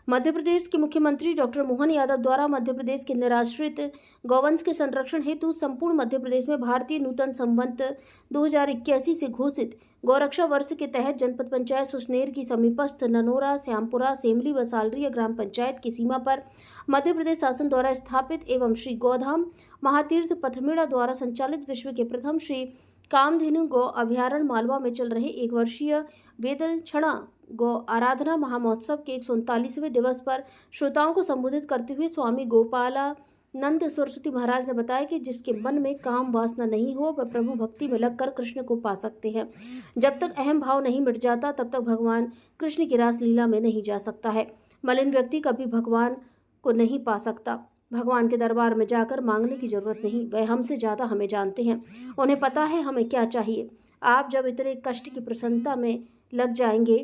मध्य प्रदेश के मुख्यमंत्री डॉक्टर मोहन यादव द्वारा मध्य प्रदेश के निराश्रित गौवंश के संरक्षण हेतु संपूर्ण मध्य प्रदेश में भारतीय नूतन संवत 2081 से घोषित गौरक्षा वर्ष के तहत जनपद पंचायत सुसनेर की समीपस्थ ननोरा, श्यामपुरा, सेमली व सालरिया ग्राम पंचायत की सीमा पर मध्य प्रदेश शासन द्वारा स्थापित एवं श्री गौधाम महातीर्थ पथमेड़ा द्वारा संचालित विश्व के प्रथम श्री कामधेनु गौ अभ्यारण्य मालवा में चल रहे 1 वर्षीय वेदल छणा गौ आराधना महामहोत्सव के 139वें दिवस पर श्रोताओं को संबोधित करते हुए स्वामी गोपालानंद सरस्वती महाराज ने बताया कि जिसके मन में काम वासना नहीं हो वह प्रभु भक्ति में लगकर कृष्ण को पा सकते हैं। जब तक अहम भाव नहीं मिट जाता तब तक भगवान कृष्ण की रास लीला में नहीं जा सकता है। मलिन व्यक्ति कभी भगवान को नहीं पा सकता। भगवान के दरबार में जाकर मांगने की जरूरत नहीं, वह हमसे ज़्यादा हमें जानते हैं, उन्हें पता है हमें क्या चाहिए। आप जब इतने कष्ट की प्रसन्नता में लग जाएंगे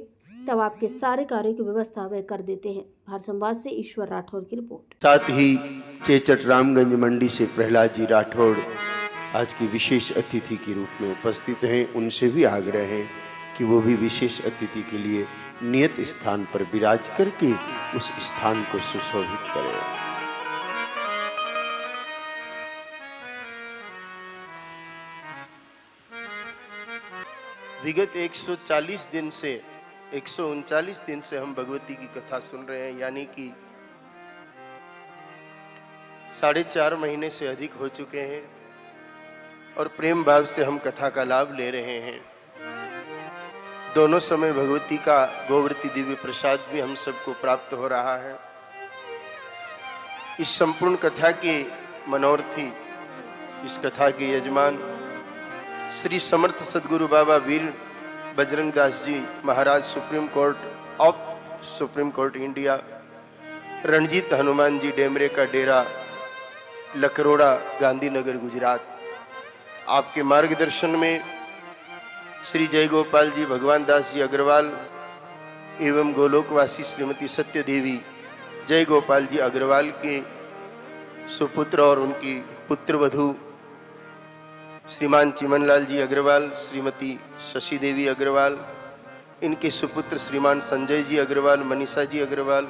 तब आपके सारे कार्यों की व्यवस्था वे कर देते हैं। भारत संवाद से ईश्वर राठौर की रिपोर्ट। साथ ही चेचट रामगंज मंडी से प्रहलाद जी राठौड़ आज की विशेष अतिथि के रूप में उपस्थित हैं। उनसे भी आग्रह है कि वो भी विशेष अतिथि के लिए नियत स्थान पर विराज करके उस स्थान को सुशोभित करें। विगत 139 दिन से हम भगवती की कथा सुन रहे हैं, यानी कि 4.5 महीने से अधिक हो चुके हैं और प्रेम भाव से हम कथा का लाभ ले रहे हैं। दोनों समय भगवती का गोवर्ती दिव्य प्रसाद भी हम सबको प्राप्त हो रहा है। इस संपूर्ण कथा के मनोरथी, इस कथा के यजमान Shri Samarth Sadguru Baba Veer Bajrang Das ji Maharaj, supreme court India, Ranjit Hanuman ji Demre का डेरा, लकरोड़ा, गांधीनगर, गुजरात। आपके मार्गदर्शन में श्री जय गोपाल जी भगवान दास जी अग्रवाल एवं गोलोकवासी श्रीमती सत्य देवी जय गोपाल जी अग्रवाल के सुपुत्र और उनकी पुत्रवधू श्रीमान चिमनलाल जी अग्रवाल, श्रीमती शशि देवी अग्रवाल, इनके सुपुत्र श्रीमान संजय जी अग्रवाल, मनीषा जी अग्रवाल,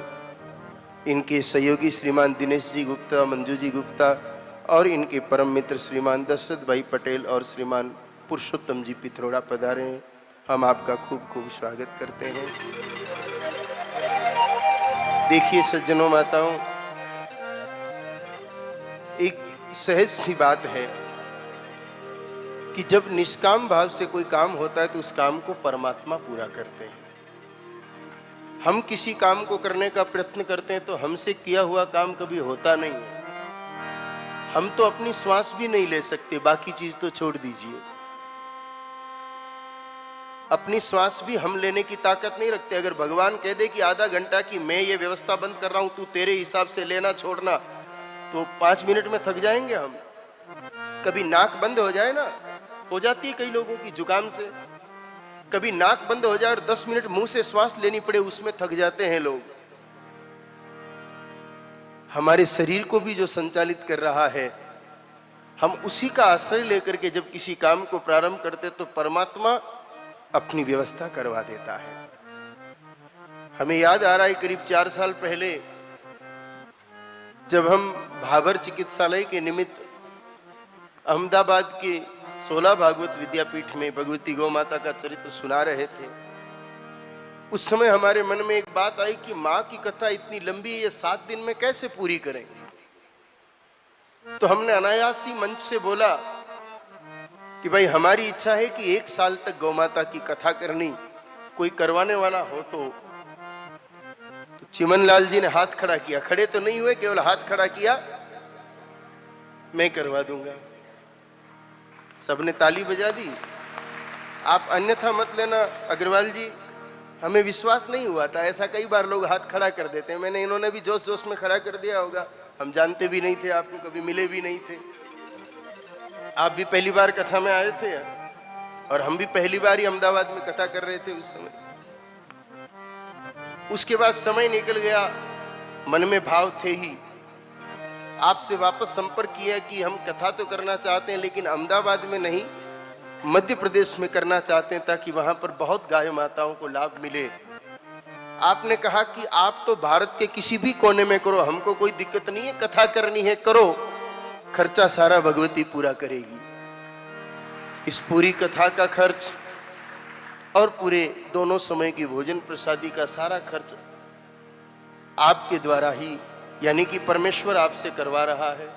इनके सहयोगी श्रीमान दिनेश जी गुप्ता, मंजू जी गुप्ता और इनके परम मित्र श्रीमान दशरथ भाई पटेल और श्रीमान पुरुषोत्तम जी पिथरोड़ा पधारे हैं। हम आपका खूब खूब स्वागत करते हैं। देखिए सज्जनों, माताओं, एक सहज सी बात है कि जब निष्काम भाव से कोई काम होता है तो उस काम को परमात्मा पूरा करते हैं। हम किसी काम को करने का प्रयत्न करते हैं तो हमसे किया हुआ काम कभी होता नहीं है। हम तो अपनी श्वास भी नहीं ले सकते, बाकी चीज तो छोड़ दीजिए। अपनी श्वास भी हम लेने की ताकत नहीं रखते। अगर भगवान कह दे कि आधा घंटा की मैं ये व्यवस्था बंद कर रहा हूं, तू तेरे हिसाब से लेना छोड़ना, तो 5 मिनट में थक जाएंगे हम। कभी नाक बंद हो जाए ना, हो जाती है कई लोगों की जुकाम से, कभी नाक बंद हो जाए और 10 मिनट मुंह से श्वास लेनी पड़े, उसमें थक जाते हैं लोग। हमारे शरीर को भी जो संचालित कर रहा है, हम उसी का आश्रय लेकर के जब किसी काम को प्रारंभ करते तो परमात्मा अपनी व्यवस्था करवा देता है। हमें याद आ रहा है करीब 4 साल पहले जब हम भाबर चिकित्सालय के निमित्त अहमदाबाद के 16 भागवत विद्यापीठ में भगवती गौ माता का चरित्र सुना रहे थे, उस समय हमारे मन में एक बात आई कि माँ की कथा इतनी लंबी है, ये 7 दिन में कैसे पूरी करें। तो हमने अनायास ही मंच से बोला कि भाई हमारी इच्छा है कि 1 साल तक गौ माता की कथा करनी, कोई करवाने वाला हो तो चिमनलाल जी ने हाथ खड़ा किया। खड़े तो नहीं हुए, केवल हाथ खड़ा किया, मैं करवा दूंगा। सबने ताली बजा दी। आप अन्यथा मत लेना अग्रवाल जी, हमें विश्वास नहीं हुआ था। ऐसा कई बार लोग हाथ खड़ा कर देते हैं, मैंने इन्होंने भी जोश जोश में खड़ा कर दिया होगा। हम जानते भी नहीं थे आपको, कभी मिले भी नहीं थे। आप भी पहली बार कथा में आए थे और हम भी पहली बार ही अहमदाबाद में कथा कर रहे थे उस समय। उसके बाद समय निकल गया, मन में भाव थे ही। आपसे वापस संपर्क किया कि हम कथा तो करना चाहते हैं लेकिन अहमदाबाद में नहीं, मध्य प्रदेश में करना चाहते हैं, ताकि वहां पर बहुत गाय माताओं को लाभ मिले। आपने कहा कि आप तो भारत के किसी भी कोने में करो, हमको कोई दिक्कत नहीं है, कथा करनी है करो, खर्चा सारा भगवती पूरा करेगी। इस पूरी कथा का खर्च और पूरे दोनों समय की भोजन प्रसादी का सारा खर्च आपके द्वारा ही, यानी कि परमेश्वर आपसे करवा रहा है।